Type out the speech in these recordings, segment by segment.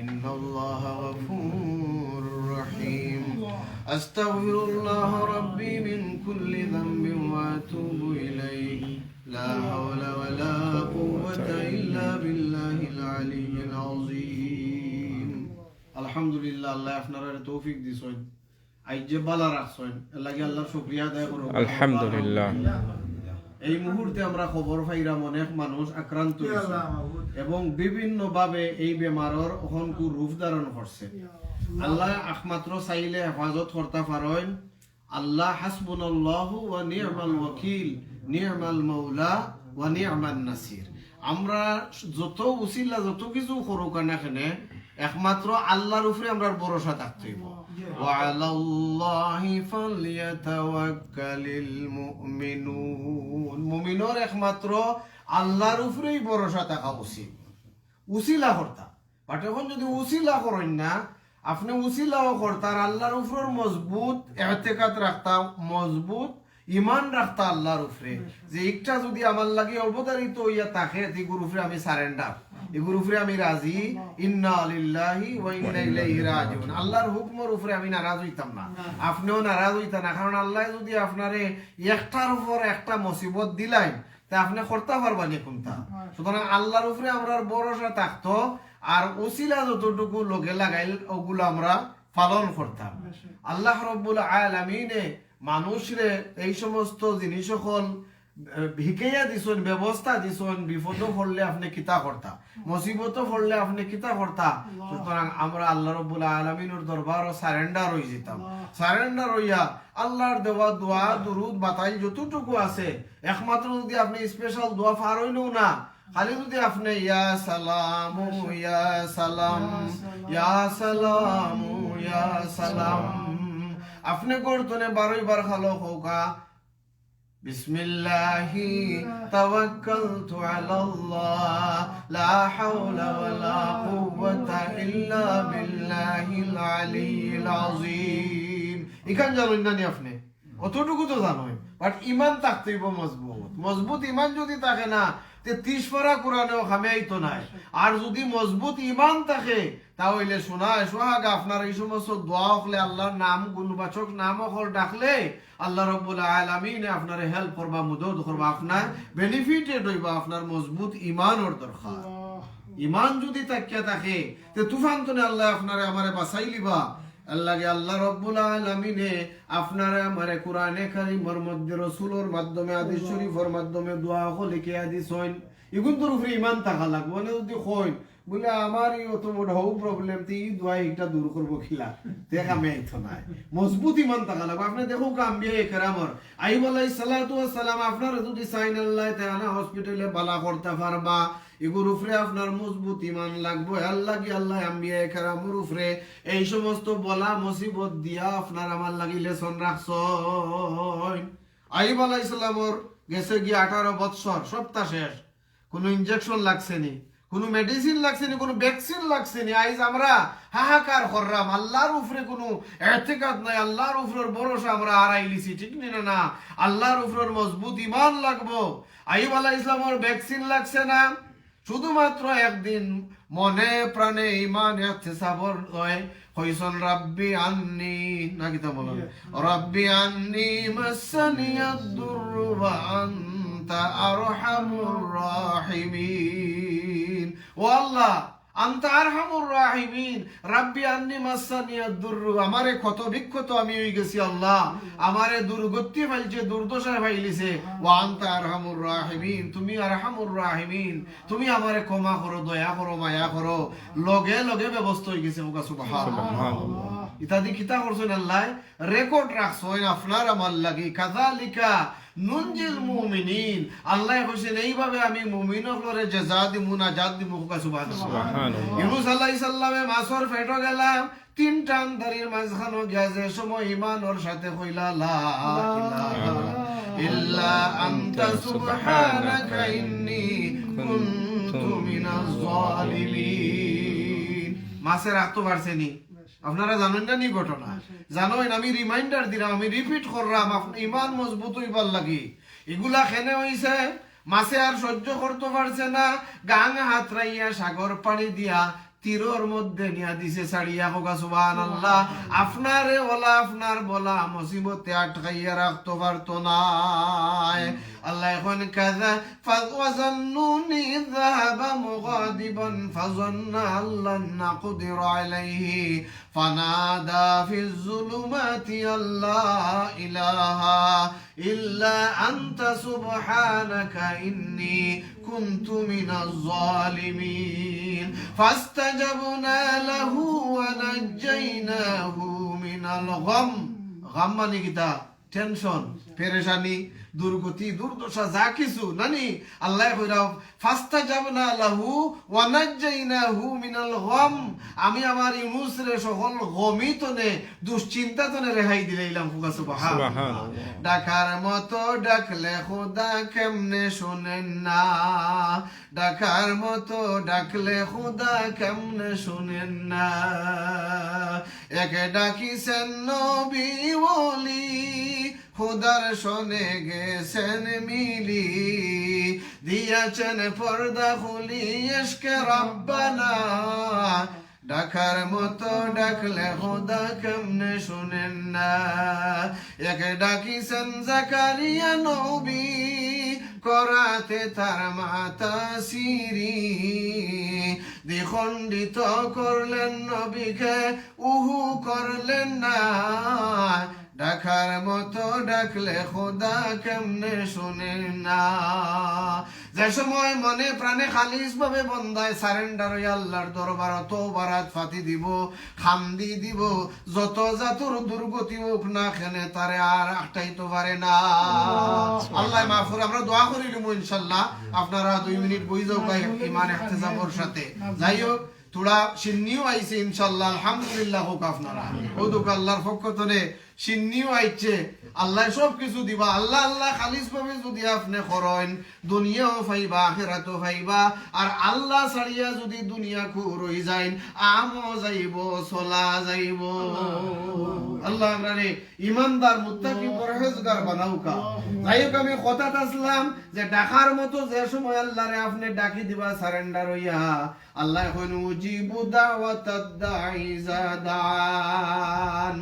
ইন্নাল্লাহা গফুরুর রহিম। আস্তাগফিরুল্লাহ রাব্বি মিন কুল্লি যামবিন ওয়া আতুবু ইলাইহি লা হাওলা ওয়া লা কুওয়াতা ইল্লা বিল্লাহিল আলিয়্যিল আযীম। আলহামদুলিল্লাহ, আল্লাহ আপনারা তৌফিক দিছেন, আজ যে বালা রাখছেন, এর লাগি আল্লাহর শুকরিয়া আদায় করব। আলহামদুলিল্লাহ। এই মুহূর্তে আমরা খবর পাইলাম অনেক মানুষ আক্রান্ত হয়েছে এবং বিভিন্ন ভাবে এই বেমারের অহংকু রূপ ধারণ করছে। আল্লাহ একমাত্র চাইলে হেফাজত করতে পারেন। আল্লাহ হাসবুনাল্লাহু ওয়া নি'মাল ওয়াকিল, নি'মাল মাওলা ওয়া নি'মান নাসির। আমরা যত উসিলা যত কিছু করুক না কেন, একমাত্র আল্লাহর উপরে আমরা ভরসা থাকতে হইব। ওয়া আলাল্লাহি ফালইয়াতাওয়াক্কালিল মুমিনুন। মুমিনের একমাত্র আল্লাহর উপরেই ভরসা থাকা উচিত, উসিলা করতা। বাট এখন যদি উসিলা করেন না, আপনি উসিলাও করতার, আল্লাহর উপর মজবুত ইতিকাদ রাখতা, মজবুত ইমান রাখতা আল্লাহর উপরে, যে একটা যদি আমার লাগে অবতারিত হইয়া থাকে, এগুলোর উপরে আমি সারেন্ডার, এগুলোর উপরে আমি রাজি। ইন্না লিল্লাহি ওয়া ইন্না ইলাইহি রাজিউন। আল্লাহর হুকমের উপরে আমি নারাজ হইতাম না, আপনিও নারাজ হইতা না। কারণ আল্লাহ যদি আপনারে একটার উপর একটা মুসিবত দিলাই, তা আপনি করতে পারবানি কোনটা। সুতরাং আল্লাহর উপরে আমরা ভরসা থাকতো, আর উসিলা যতটুকু লোকে লাগাইল ওগুলো আমরা পালন করতাম। আল্লাহ রাব্বুল আলামিনে মানুষরে এই সমস্ত জিনিস সকল ভিকেয়া দিছেন, ব্যবস্থা দিছেন। বিপদ পড়লে আপনি কিতা করতা, মুসিবত পড়লে আপনি কিতা করতা। সুতরাং আমরা আল্লাহ রাব্বুল আলামিনের দরবারে সারেন্ডার হয়ে যেতাম। সারেন্ডার হইয়া আল্লাহর দেওয়া দোয়া দুরুদ বাতাইল যতটুকু আছে, একমাত্র যদি আপনি স্পেশাল দোয়া পার হইলেও না, খালি যদি আপনি ইয়া সালাম ইয়া সালাম ইয়া সালাম ইয়া সালাম আপনি করতনে 12 বার খালো হোকা, বিসমিল্লাহি তাওয়াক্কালতু আলাল্লাহ লা হাওলা ওয়ালা কুওয়াতা ইল্লা বিল্লাহিল আলিয়্যিল আযীম। ইখান জানেন না আপনি, অতটুকু তো জানেন, বাট ইমান থাকতে হইব মজবুত। মজবুত ইমান যদি থাকে না, 30 পারা কোরআনেও খামিয়াইতো নাই। আর যদি মজবুত ইমান থাকে, তাহলে শোনায় সোহাগা আপনার এই সমস্ত দোয়া হলে, আল্লাহর নাম গুণবাচক নাম হল ডাকলে, আল্লাহ রাব্বুল আলামিন আপনার হেল্প করবা, মদদ করবা, আপনার বেনিফিটেড হইবা। আপনার মজবুত ইমানের দরকার। ইমান যদি তাকিয়া থাকে, তে তুফান তনে আল্লাহ আপনারে আমারে বাঁচাই লিবা। আল্লাহকে আল্লাহ রাব্বুল আলামিনে আপনারা আমারে কোরআনে কারীমের মধ্যে রাসূলের মাধ্যমে, হাদিস শরীফের মাধ্যমে দোয়া লিখে দিছেন। এগুলোর উপরে ইমান থাকা লাগবে। মানে যদি কই বলে আমার এই অত বড় প্রবলেম, তো এই দোয়া একটা দূর করবো খিলা, দেখা মেয়েতো নাই। মজবুত ইমান থাকা লাগবে। আপনি দেখো আম্বিয়া কেরামর আইব আলাইহিস সালাতু ওয়াস সালাম, আপনারা যদি চাইন আল্লাহ তাআলা হসপিটালে বালা করতে পারবা, এগুলোর উপরে আপনার মজবুত ইমান লাগবে। আল্লাহ কি আল্লাহ আম্বিয়া কেরামর উপরে এই সমস্ত বলা মুসিবত দিয়া আপনার আমার লাগি লেসন রাখছেন। আইব আলাইহিস সালামর গেছে গিয়ে 18 বছর, সপ্তাহ শেষ, কোনো ইনজেকশন লাগছে নি, কোনো মেডিসিন লাগছে নি, কোনো ভ্যাকসিন লাগছে নি। আইজ আমরা হাহাকার করলাম, আল্লাহর উপরে কোনো ইতিকাদ নাই, আল্লাহর উপরের ভরসা আমরা হারাইলিছি, ঠিক না? আল্লাহর উপরের মজবুত ইমান লাগবো। আইব আলাইহিস সালামের ভ্যাকসিন লাগছে না, শুধুমাত্র একদিন মনে প্রাণে ইমান ইহতিসাবর হয় হইসন, রাব্বি আন্নি না কিতা বলেন, রাব্বি আন্নি মাসানিয়াদ দুররু ওয়া আনতা আরহামুর রাহিমিন। ও আল্লাহ, আনতা আরহামুর রাহিমিন, রাব্বি আন্নি মাসানিয়াদ দুররু, আমারে ক্ষত বিক্ষত আমি হই গেছি আল্লাহ, আমারে দুর্গতি ফাইলছে, দুর্দশায় ফাইলিছে। ওয়া আনতা আরহামুর রাহিমিন, তুমি আরহামুর রাহিমিন, তুমি আমারে ক্ষমা করো, দয়া করো, মায়া করো। লগে লগে ব্যবস্থা হয়ে গেছে। সুবহানাল্লাহ। ইত্যাদি কিতা করছেন আল্লাহ, রেকর্ড রাখছেন আপনার আমার লাগি। কাযালিকা নুনজিল মুমিনিন, আল্লাহ কইছেন এইভাবে আমি মুমিনসকলরে জাযা দিমু, নাজাত দিমু। সুবহানাল্লাহ। ইউনূস আলাইহিস সালামে মাছর পেটে গেলাম, 3টা আন্ধারির মাঝখানে গিয়া যে সময় ঈমানের সাথে কইলা লা ইলাহা ইল্লা আনতা সুবহানাকা ইন্নী কুনতু মিনাজ জালিমিন। মাছের আত্ম পারছেনি, আপনারা জানেন না নি ঘটনা? জানেন, আমি রিমাইন্ডার দিলাম, আমি রিপিট করলাম, ইমান মজবুত হইবার লাগি। এগুলা খেনে হইছে, মাছে আর সহ্য করতে পারছে না, গাঙ হাত রাইয়া সাগর পানি দিয়া তীরর মধ্যে নিয়া দিছে ছাড়িয়া, হোক সুবহানাল্লাহ। আপনারে ওলা আপনার বলা মুসিবতে আটকাইয়া রাখতে পারতো না। আল্লাহ এখন কাযা ফাযান্নুনি যাহাবা মুগাদিবান ফাযান্না আল্লান নাকদির আলাইহি ফানাদা ফিজ যুলুমাতি আল্লা ইলাহা ইল্লা আনতা সুবহানাকা ইন্নী কুনতু মিনাজ জালিমিন ফাস্তাজাবনা লাহু ওয়া নাজ্জাইনাহু মিনাল গাম। গাম মানে কিতা? টেনশন, পেরেশানি, দুর্গতি, দুর্দশা, যা কিছু নানি আল্লাহ কইরা ফাস্তাজাবনা লাহু ওয়া নাজ্জাইনাহু মিনাল গাম। আমি আমার ইউনুস রে সকল গমিতনে দুশ্চিন্তাতনে রেহাই দিলাম। সুবহানাল্লাহ। ডাকার মতো ডাকলে খোদা কেমনে শুনেন না, ডাকার মতো ডাকলে খোদা কেমনে শুনেন না। একে ডাকিছেন নবী ওলি, খোদার শোনে গেছেন মিলি, দিয়াছেন পর্দা খুলি ইশকে রাব্বানা। ডাকার মতো ডাকলে খোদা কেমনে শুনেন না। একে ডাকিছেন জাকারিয়া নবী, করাতে তার মাতা সিরি, দ্বিখণ্ডিত করলেন নবীকে, উহু করলেন না। ডাকার মতো ডাকলে খোদা কেমনে শুনে না। যে সময় মনে প্রাণে খালিস ভাবে বন্দায় সারেন্ডার হয়ে আল্লাহর দরবার তওবারাত ফাতি দিব, খান্দি দিব, যত জাতুর দুর্গতি হোক না খেনে তারে আর আটকাইতে পারে না। আল্লাহ মাফ করে। আমরা দোয়া করিলাম ইনশাআল্লাহ। আপনারা 2 মিনিট বই যাও ভাই ঈমান ইহতিসাবের সাথে। যাই হোক তোরা সিন্নিও আইছে ইনশাআল্লাহ, আলহামদুলিল্লাহ হোক আপনারা। ও দুঃখ আল্লাহর পক্ষ থেকে সিন্নিও আইছে, আল্লাহ সব কিছু দিবা। আল্লাহ আল্লাহ খালিস ভাবে যদি আপনি করেন দুনিয়াও পাইবা আখিরাতও পাইবা। আর আল্লাহ ছাড়িয়া যদি দুনিয়া খুর হই যায়, আমও যাইব, চলা যাইব। আল্লাহ আমরারে ইমানদার মুত্তাকি পরহেজগার বানাউকা। যাই হোক আমি কথাত আসলাম যে ডাকার মতো যে সময় আল্লাহরে আপনি ডাকি দিবা সারেন্ডার হইয়া, আল্লাহ এখন উজিবু দাওয়াতাদ দাঈ ইযা দান।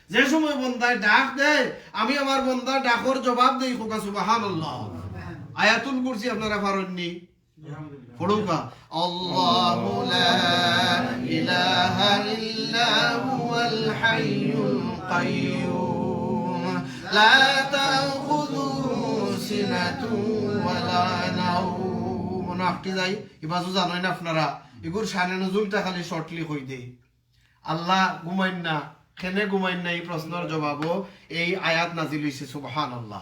যে সময় বন্দায় ডাক দেয় আমি আমার বন্দার ডাকর জবাব দেই। খোকা সুবহানাল্লাহ। আয়াতুল কুরসি আপনারা পারেননি? পড়ুকা। আল্লাহু লা ইলাহা ইল্লা হুয়াল হাইয়ুল কাইয়্যুম লা তাখুযুহু সিনাতুন ওয়ালা নাওম। নাকি যাই ইবাজু জানেন আপনারা এগুর শানে নজুলটা খালি শর্টলি কই দেই। আল্লাহ ঘুমাইন না, কেনে ঘুমাইন না, এই প্রশ্নের জবাবও এই আয়াত নাজিল হইছে। সুবহানাল্লাহ।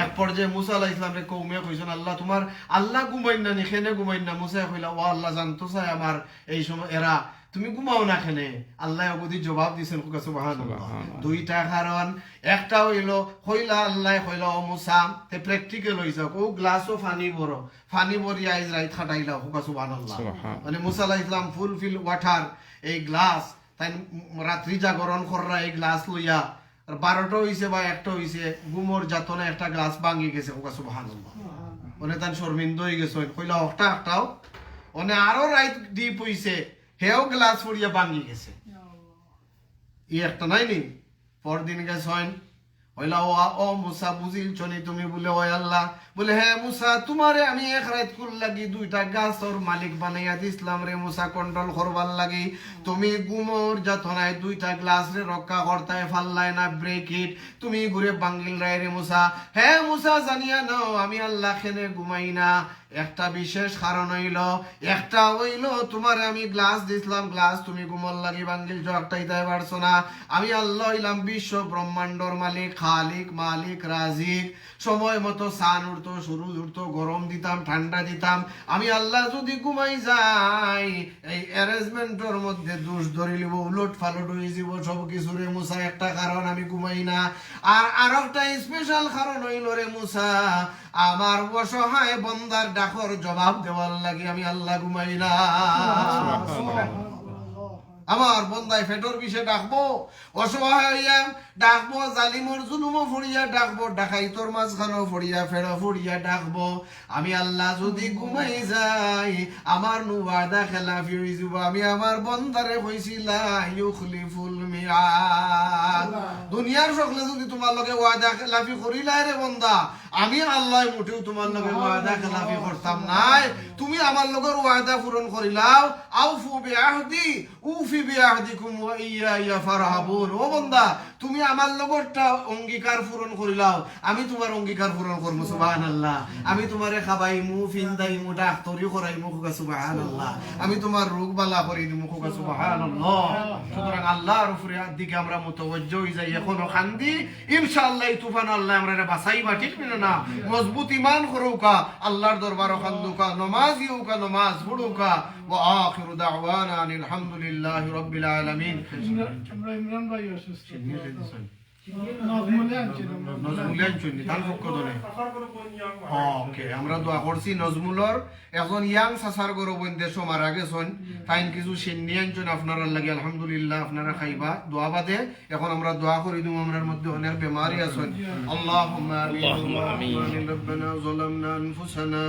এক পর্যায়ে মুসা আলাইহিস সালামের কওমে কইছেন আল্লাহ তোমার আল্লাহ ঘুমাইন না, কেনে ঘুমাইন না? মুসা কইলা ও আল্লাহ জানতো চাই আমার এই সময় এরা তুমি ঘুমাও না কেনে? আল্লাহ ওগদি জবাব দিছেন। সুবহানাল্লাহ। দুইটা কারণ। একটা হইলো কইলা আল্লাহ কইলা ও মুসা তে প্র্যাকটিক্যাল হইছে, ও গ্লাসও পানি ভরো, পানি ভরি আইজ রাইত খাটাইলা। সুবহানাল্লাহ। মানে মুসা আলাইহিস সালাম ফুলফিল ওয়াটার এই গ্লাস তাই রাত্রি জাগরণ কররা এই গ্লাস লইয়া 12টা হইছে বা 1টা হইছে, গুমর যাতনা একটা গ্লাস ভাঙি গেছে। সুবহানাল্লাহ। মানে তান শর্মিন্দ হয়ে গেছে। কইলা একটাও মানে আরো রাইত ডিপ হইছে, হেও গ্লাস পড়িয়া ভাঙি গেছে। ই একটা নাই নি। পরদিন গেছে হইলা ও মুসা বুঝিল চনি তুমি বলে ও আল্লাহ বলে হ্যাঁ মুসা তোমারে আমি এক রাত কুল লাগি 2টা গাছর মালিক বানাইয়া দিছিলাম রে মুসা, কন্ট্রোল করবার লাগি। তুমি গুমর যাতনায় 2টা গ্লাস রে রক্ষা করতায় ফাল্লাই না ব্রেক ইট, তুমি ঘুরে বাঙ্গিল রায় রে মুসা। হ্যাঁ মুসা জানিয়া নাও আমি আল্লাহ খেনে ঘুমাই না। একটা বিশেষ কারণ হইল, একটা হইল তোমারে আমি গ্লাস দিছিলাম, গ্লাস তুমি গুমর লাগি বাঙ্গিল একটাই তাই পারছো না। আমি আল্লাহ হইলাম বিশ্ব ব্রহ্মাণ্ডর মালিক, খালিক, মালিক, রাজিক। সময় মতো সান উঠতো, সূর্য উঠতো, গরম দিতাম, ঠান্ডা দিতাম। আমি আল্লাহ যদি ঘুমাই যাই এই অ্যারেঞ্জমেন্টের মধ্যে দোষ ধরে লিব, উলট ফালট হয়ে যাব সব কিছু রে মুসা। একটা কারণ আমি ঘুমাই না। আর একটা স্পেশাল কারণ হইল রে মুসা আমার অসহায় বন্দার ডাকর জবাব দেওয়ার লাগি আমি আল্লাহ ঘুমাই না। আমার বন্দায় ফেটর বিষে ডাকবো, অসহায় হইয়া ডাকবো, জালিমর জুলুমও ফড়িয়া ডাকবো, ডাকাইতর মাঝখানো ফড়িয়া ফেড়ো ফড়িয়া ডাকবো। আমি আল্লাহ যদি ঘুমাই যাই আমার ওয়াদা খেলাফি হয়ে যাব। আমি আমার বন্দারে কইছিলাম ইউখলিফুল মিআদ। দুনিয়ার সকলে যদি তোমার লগে ওয়াদা খেলাফি করিলাই রে বন্দা, আমি আল্লাহ মুঠেও তোমার লগে ওয়াদা খেলাফি করতাম নাই। তুমি আমার লগের ওয়াদা পূরণ করিলাও। আউফু বিআহদি উফি বিআহদিকুম ওয়া ইয়া ফারহাবুন। ও বন্দা, তুমি আমার লগরটা অঙ্গীকার পূরণ করিলাও, আমি তোমার অঙ্গীকার পূরণ করবো। সুবহানাল্লাহ। আমি তোমারে খাবাইমু, ফিন্দাইমু, ডাক্তারি করাইমু। সুবহানাল্লাহ। আমি তোমার রোগ বালা করি দিমু। সুবহানাল্লাহ। সুতরাং আল্লাহর উপরে দিকে আমরা মুতাওয়াজ্জিহ হই যাই। এখনো খান্দি ইনশাআল্লাহ এই তুফান আল্লাহ আমরা বাঁচাইবা, ঠিক না? মজবুত ঈমান করুকা, আল্লাহর দরবার খান্দুকা, নমাজিউকা, নমাজ পড়ুকা। ওয়া আখিরু দাওয়ানা আলহামদুলিল্লাহি রাব্বিল আলামিন। আমরা ইমরান ভাই অসুস্থ, আমরা দোয়া করছি নজমুলর এখন ইয়াং সাসার গরো বন্ধে মারা গেছেন, তাই কিছু সিন্নি আনছেন আপনারা লাগে। আলহামদুলিল্লাহ আপনারা খাইবা দোয়া বাদে। এখন আমরা দোয়া করি দিব, আমরার মধ্যে অনেক বেমারি আছেন। আল্লাহুম্মা আমিন। রব্বানা যালামনা আনফুসানা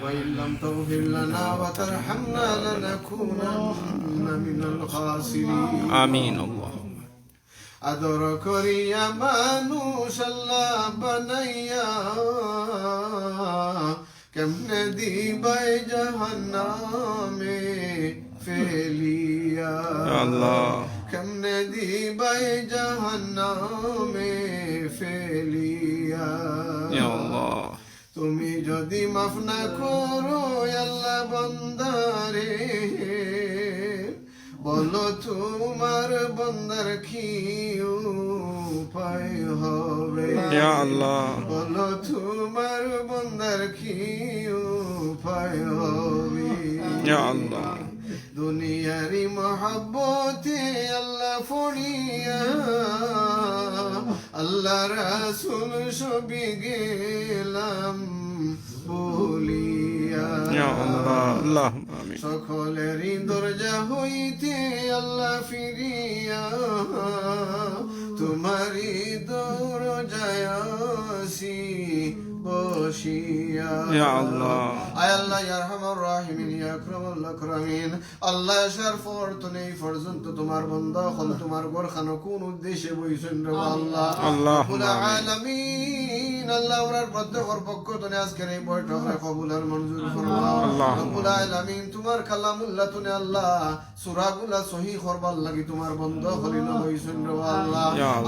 وإن لم تغفر لنا وترحمنا لنكونن من الخاسرين آمين اللهم আদর করিয়া মানুষ আল্লাহ বানাইয়া কেমনে দিবাই জাহান্নামে ফেলিয়া আল্লাহ কেমনে দিবাই জাহান্নামে ফেলিয়া ইয়া আল্লাহ তুমি যদি মাফ না করো আল্লাহ বান্দারে বলো তোমার বন্দার কি উপায় হবে ইয়া আল্লাহ বলো তোমার বন্দার কি উপায় হবে ইয়া আল্লাহ দুনিয়ারি মহব্বতে আল্লাহ ফড়িয়া আল্লাহ রাসূল সবই গেলাম বলিয়া ইয়া আল্লাহ আল্লাহুম্মা আমিন সকলেরই দরজা হইতে আল্লাহ ফিরিয়া তোমারই দরজায় আসি বসিয়া ইয়া আল্লাহ আয় আল্লাহ ইয়া আরহামার রাহিমিন ইয়া আকরামুল আকরামিন আল্লাহ শরফর তুমি পর্যন্ত তোমার বান্দা হল তোমার ঘরখানা কোন উদ্দেশ্যে বইছেন রে আল্লাহ আল্লাহুল আলামিন আল্লাহ আমরার প্রত্যেকের পক্ষ থেকে আজকের এই বৈঠকে কবুল আর মঞ্জুর ফরমাও রব্বুল আলামিন তোমার কালামুল্লাহ তুমি আল্লাহ সূরাগুলা সহিহ করবার লাগি তোমার বান্দা হলিল বইছেন রে আল্লাহ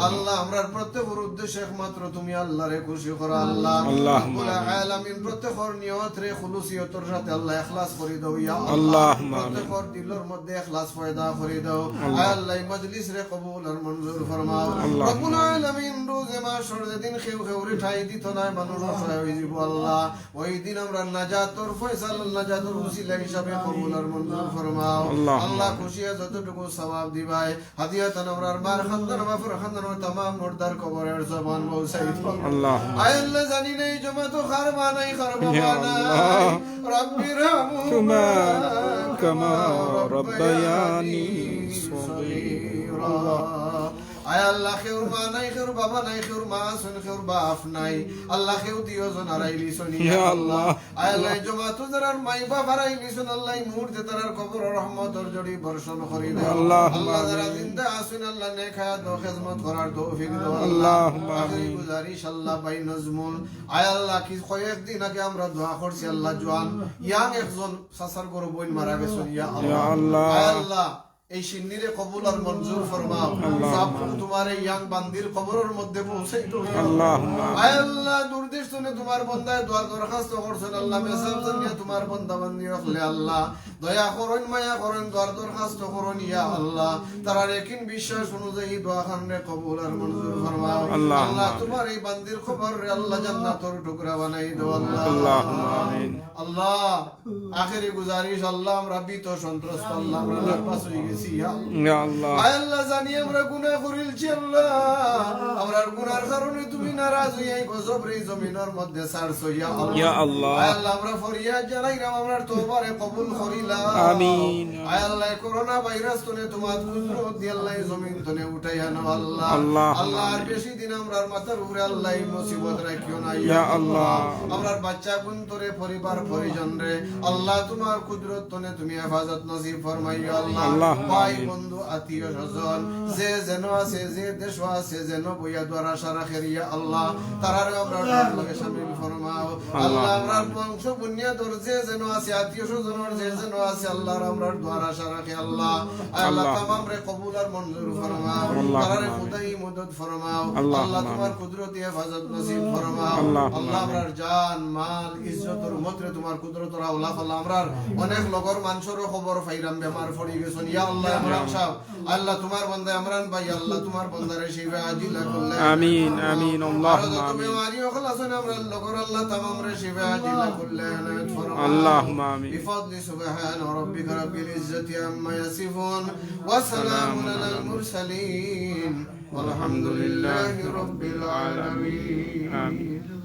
আল্লাহ আমরার প্রত্যেকের উদ্দেশ্যে একমাত্র তুমি আল্লাহরে খুশি করো আল্লাহ রব্বুল আলামিন প্রত্যেকের নিয়ত রে খুলুসিয়তর সাথে আল্লাহ ইখলাস করে দাও ইয়া আল্লাহ প্রত্যেকের দিলের মধ্যে ইখলাস পয়দা করে দাও আয় আল্লাহ এই মজলিস রে কবুল আর মঞ্জুর ফরমাও রব্বুল আলামিন রোজে মাসর দিন খেউ খেউরে ঠাই দিত না মানুষ অসহায় হয়ে যাব আল্লাহ ওই দিন আমরা নাজাতর ফয়সালা নাজাতর উসিলা হিসাবে কবুল আর মঞ্জুর ফরমাও আল্লাহ খুশিয়া যতটুকু সওয়াব দিবাই হাদিয়াতান আমরার মার খানদান মাফর খানদান ও तमाम মুর্দার কবরের জবান পৌঁছাই আল্লাহ আয় আল্লাহ জানি নাই জমাত খারবা নাই খারবা নাই রব্বির রহমুমা কামা রব্বায়ানি সগীরা আয় আল্লাহ খেউর মা নাই খেউর বাবা নাই খেউর মা শুন খেউর বাপ নাই আল্লাহ খেউ দিও জন হারাইলি শুনি ইয়া আল্লাহ আয় আল্লাহ জমাত যারার মাই বাপ হারাইলি শুন আল্লাহ মুহূর্তে তারার কবর রহমতের জড়ি বর্ষণ করি দাও আল্লাহ আল্লাহ যারা জিন্দা আছেন আল্লাহ নেক হায়াত ও খিদমত করার তৌফিক দাও আল্লাহুম্মা আমিন গুজারিশ আল্লাহ বাই নজমুল আয় আল্লাহ কি কয়েকদিন আগে আমরা দোয়া করছি আল্লাহ জওয়ান ইয়াং একজন সাসার গরু বইন মারা গেছেন ইয়া আল্লাহ আয় আল্লাহ এই সিন্নিরে কবুল আর মঞ্জুর ফরমাও সব তোমার এই ইয়াং বান্দির কবরের মধ্যে পৌঁছাইতো আল্লাহুম্মা আয় আল্লাহ দুর্দেশ শুনে তোমার বান্দায় দোয়া দরখাস্ত করছেন আল্লাহ মেসাব জানিয়ে তোমার বান্দা বান্দি রাখলে আল্লাহ দয়া করুন মায়া করুন দোয়া দরখাস্ত করুন ইয়া আল্লাহ তার একই বিশ্বাস অনুযায়ী দোয়া খানে কবুল আর মঞ্জুর ফরমাও আল্লাহ তোমার এই বান্দির খবর রে আল্লাহ জান্নাতের টুকরা বানাই দাও আল্লাহুম্মা আমিন আল্লাহ আখেরি গুজারিশ আল্লাহ আমরা বিত সন্ত্রস্ত আল্লাহ আমরা নাপাস হয়ে গেছি হইছি ইয়া ইয়া আল্লাহ আয় আল্লাহ জানি আমরা গুনাহ করিলছি আল্লাহ আমরার গুনার কারণে তুমি নারাজ হইয়া এই গজব রে জমিনের মধ্যে ছাড়ছো ইয়া ইয়া আল্লাহ আল্লাহ আয় আল্লাহ আমরা ফরিয়াদ জানাইলাম আমরার তওবারে কবুল করিলা আমিন আয় আল্লাহ করোনা ভাইরাস তনে তোমার কুদরত দিয়ে আল্লাহ জমিন তনে উঠাইয়া নাও আল্লাহ আল্লাহ আল্লাহ আর বেশি দিন আমরার মাথার উপরে আল্লাহ এই মুসিবত রাখিও না ইয়া আল্লাহ আমরার বাচ্চা গুন্তরে পরিবার পরিজন রে আল্লাহ তোমার কুদরত তনে তুমি হেফাজত নসিব ফরমাইও আল্লাহ আল্লাহ ভাই বন্ধু আত্মীয় স্বজন যে যেন আছে যে দেশ আছে যেন বইয়া দ্বারা সারা খেরিয়া আল্লাহ তারারে আমরা লগে শামিল ফরমাও আল্লাহ আমরার বংশ বুনিয়াদর যে যেন আছে আত্মীয় স্বজনের যে যেন আছে আল্লাহর আমরার দ্বারা সারা খে আল্লাহ আল্লাহ তামাম রে কবুল আর মঞ্জুর ফরমাও তারারে খুদাই মদদ ফরমাও আল্লাহ তোমার কুদরতি হেফাজত নসিব ফরমাও আল্লাহ আমরার জান মাল ইজ্জতর মতরে তোমার কুদরতর আল্লাহ আল্লাহ আমরার অনেক লগর মানুষেরও খবর পাইরাম বেমার পড়ি গেছেন ইয়া আল্লাহ আমরান সাহেব আল্লাহ তোমার বান্দা আমরান ভাই আল্লাহ তোমার বান্দারে শিফা আজিলা করলে আমিন আমিন আল্লাহুম্মা তুমি আমিন মারি ওখলাসন আমরান লগর আল্লাহ তামাম রে শিফা আজিলা করলে আনাত ফরমাও আল্লাহুম্মা আমিন بفضل سبحان ربك رب العزة عما يصفون وسلام على المرسلين والحمد لله رب العالمين آمين